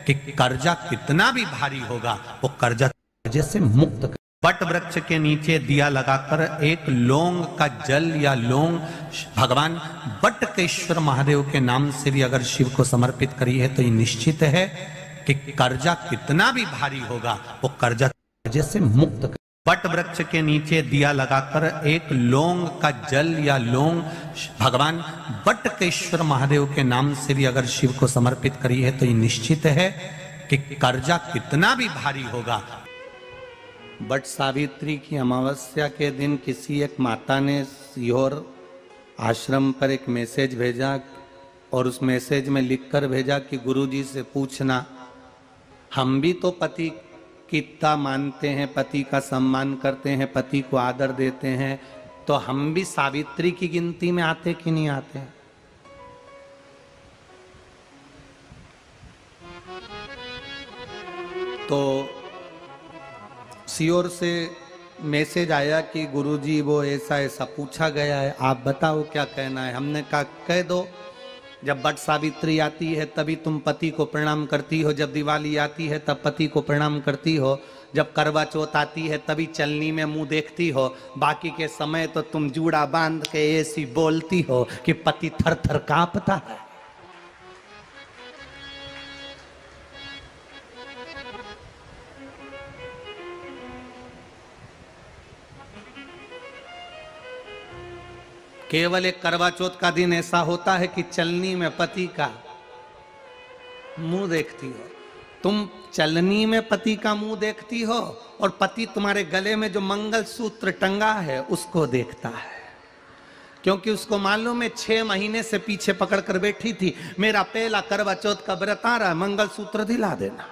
कि कर्जा कितना भी भारी होगा वो कर्जा कर्जे से मुक्त कर। वट वृक्ष के नीचे दिया लगाकर एक लौंग का जल या लौंग भगवान वटकेश्वर महादेव के नाम से भी अगर शिव को समर्पित करी है तो ये निश्चित है कि कर्जा कितना भी भारी होगा वो कर्जा कर्जे से मुक्त कर। वट वृक्ष के नीचे दिया लगाकर एक लौंग का जल या लौंग भगवान वटकेश्वर महादेव के नाम से भी अगर शिव को समर्पित करी है तो ये निश्चित है कि कर्जा कितना भी भारी होगा। बट सावित्री की अमावस्या के दिन किसी एक माता ने सीहोर आश्रम पर एक मैसेज भेजा और उस मैसेज में लिखकर भेजा कि गुरुजी से पूछना, हम भी तो पति कितना मानते हैं, पति का सम्मान करते हैं, पति को आदर देते हैं, तो हम भी सावित्री की गिनती में आते कि नहीं आते? तो सीओर से मैसेज आया कि गुरुजी वो ऐसा ऐसा पूछा गया है, आप बताओ क्या कहना है। हमने कहा कह दो, जब वट सावित्री आती है तभी तुम पति को प्रणाम करती हो, जब दिवाली आती है तब पति को प्रणाम करती हो, जब करवा चौथ आती है तभी चलनी में मुंह देखती हो, बाकी के समय तो तुम जूड़ा बांध के ऐसी बोलती हो कि पति थर थर कांपता है। केवल एक करवा चौथ का दिन ऐसा होता है कि चलनी में पति का मुंह देखती हो। तुम चलनी में पति का मुंह देखती हो और पति तुम्हारे गले में जो मंगल सूत्र टंगा है उसको देखता है, क्योंकि उसको मालूम है 6 महीने से पीछे पकड़ कर बैठी थी, मेरा पहला करवा चौथ का व्रत आ रहा है, मंगल सूत्र दिला देना,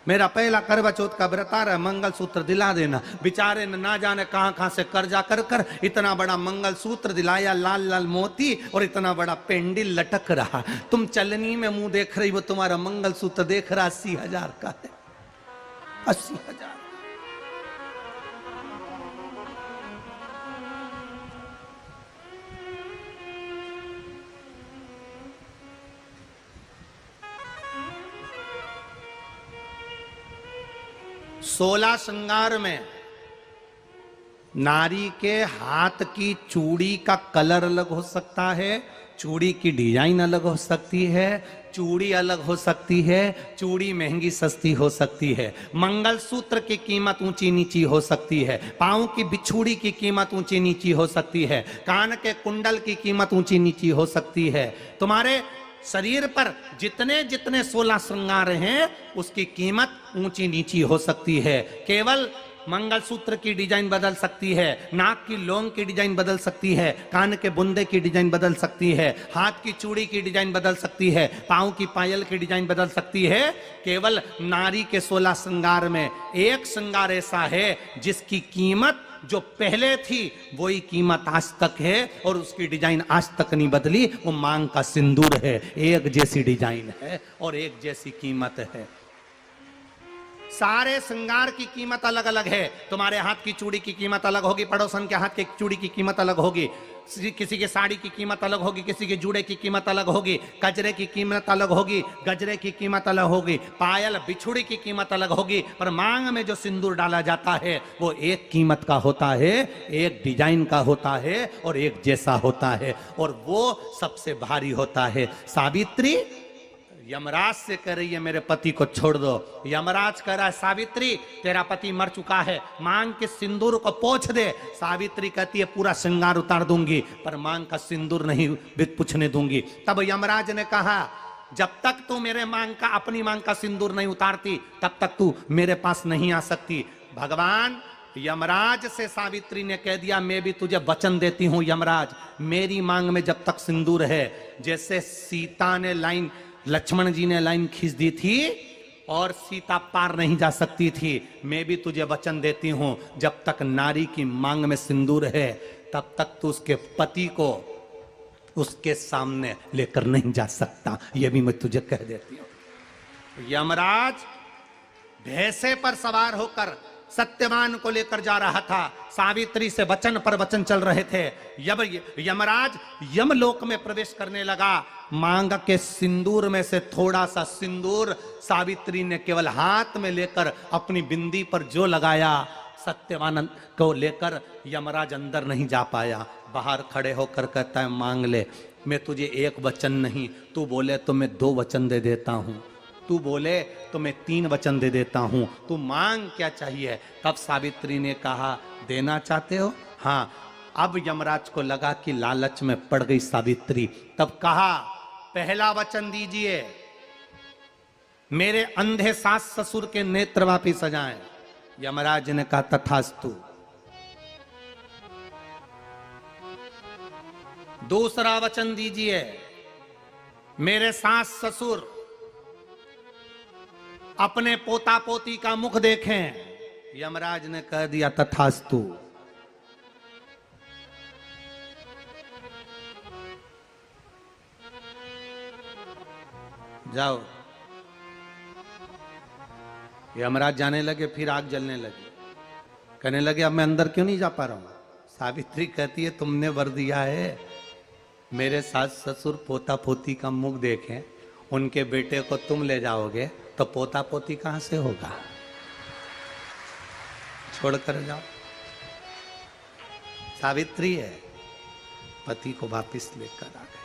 मेरा पहला करवा चौथ का व्रत आ रहा है, मंगल सूत्र दिला देना। बेचारे ने ना जाने कहां कहां से कर्जा कर कर इतना बड़ा मंगल सूत्र दिलाया, लाल लाल मोती और इतना बड़ा पेंडिल लटक रहा। तुम चलनी में मुंह देख रही, वो तुम्हारा मंगल सूत्र देख रहा 80,000 का है, 80,000। सोलह श्रृंगार में नारी के हाथ की चूड़ी का कलर अलग हो सकता है, चूड़ी की डिजाइन अलग हो सकती है, चूड़ी अलग हो सकती है, चूड़ी महंगी सस्ती हो सकती है, मंगलसूत्र की कीमत ऊंची नीची हो सकती है, पांव की बिछुड़ी की कीमत ऊंची नीची हो सकती है, कान के कुंडल की कीमत ऊंची नीची हो सकती है। तुम्हारे शरीर पर जितने जितने 16 श्रृंगार हैं उसकी कीमत ऊंची नीची हो सकती है। केवल मंगलसूत्र की डिजाइन बदल सकती है, नाक की लौंग की डिजाइन बदल सकती है, कान के बुंदे की डिजाइन बदल सकती है, हाथ की चूड़ी की डिजाइन बदल सकती है, पांव की पायल की डिजाइन बदल सकती है। केवल नारी के 16 श्रृंगार में एक श्रृंगार ऐसा है जिसकी कीमत जो पहले थी वही कीमत आज तक है और उसकी डिजाइन आज तक नहीं बदली। वो मांग का सिंदूर है, एक जैसी डिजाइन है और एक जैसी कीमत है। सारे श्रृंगार की कीमत अलग अलग है। तुम्हारे हाथ की चूड़ी की कीमत अलग होगी, पड़ोसन के हाथ की चूड़ी की कीमत अलग होगी, किसी के साड़ी की कीमत अलग होगी, किसी के जूड़े की कीमत अलग होगी, गजरे की कीमत अलग होगी, गजरे की कीमत अलग होगी, पायल बिछुड़ी की कीमत अलग होगी, पर मांग में जो सिंदूर डाला जाता है वो एक कीमत का होता है, एक डिजाइन का होता है और एक जैसा होता है और वो सबसे भारी होता है। सावित्री यमराज से कह रही है मेरे पति को छोड़ दो। यमराज कह रहा है सावित्री तेरा पति मर चुका है, मांग के सिंदूर को पोंछ दे। सावित्री कहती है पूरा श्रृंगार उतार दूंगी पर मांग का सिंदूर नहीं पूछने दूंगी। तब यमराज ने कहा जब तक तू मेरे मांग का अपनी मांग का सिंदूर नहीं उतारती तब तक तू मेरे पास नहीं आ सकती। भगवान यमराज से सावित्री ने कह दिया मैं भी तुझे वचन देती हूं यमराज, मेरी मांग में जब तक सिंदूर है, जैसे सीता ने लाइन लक्ष्मण जी ने लाइन खींच दी थी और सीता पार नहीं जा सकती थी, मैं भी तुझे वचन देती हूं जब तक नारी की मांग में सिंदूर है तब तक तू उसके पति को उसके सामने लेकर नहीं जा सकता। यह भी मैं तुझे कह देती हूं। यमराज भैंसे पर सवार होकर सत्यवान को लेकर जा रहा था। सावित्री से वचन पर वचन चल रहे थे। जब यमराज यमलोक में प्रवेश करने लगा, मांग के सिंदूर में से थोड़ा सा सिंदूर सावित्री ने केवल हाथ में लेकर अपनी बिंदी पर जो लगाया, सत्यवान को लेकर यमराज अंदर नहीं जा पाया। बाहर खड़े होकर कहता है मांग ले, मैं तुझे एक वचन नहीं, तू बोले तो मैं 2 वचन दे देता हूं, तू बोले तो मैं 3 वचन दे देता हूं, तू मांग क्या चाहिए। तब सावित्री ने कहा देना चाहते हो? हाँ। अब यमराज को लगा कि लालच में पड़ गई सावित्री। तब कहा पहला वचन दीजिए, मेरे अंधे सास ससुर के नेत्र वापिस आ जाएं। यमराज ने कहा तथास्तु। दूसरा वचन दीजिए, मेरे सास ससुर अपने पोता पोती का मुख देखें। यमराज ने कह दिया तथास्तु। जाओ। यमराज जाने लगे, फिर आग जलने लगी। कहने लगे अब मैं अंदर क्यों नहीं जा पा रहा हूं। सावित्री कहती है तुमने वर दिया है, मेरे सास ससुर पोता पोती का मुख देखें, उनके बेटे को तुम ले जाओगे तो पोता पोती कहां से होगा, छोड़कर जाओ। सावित्री है, पति को वापिस लेकर आ गए।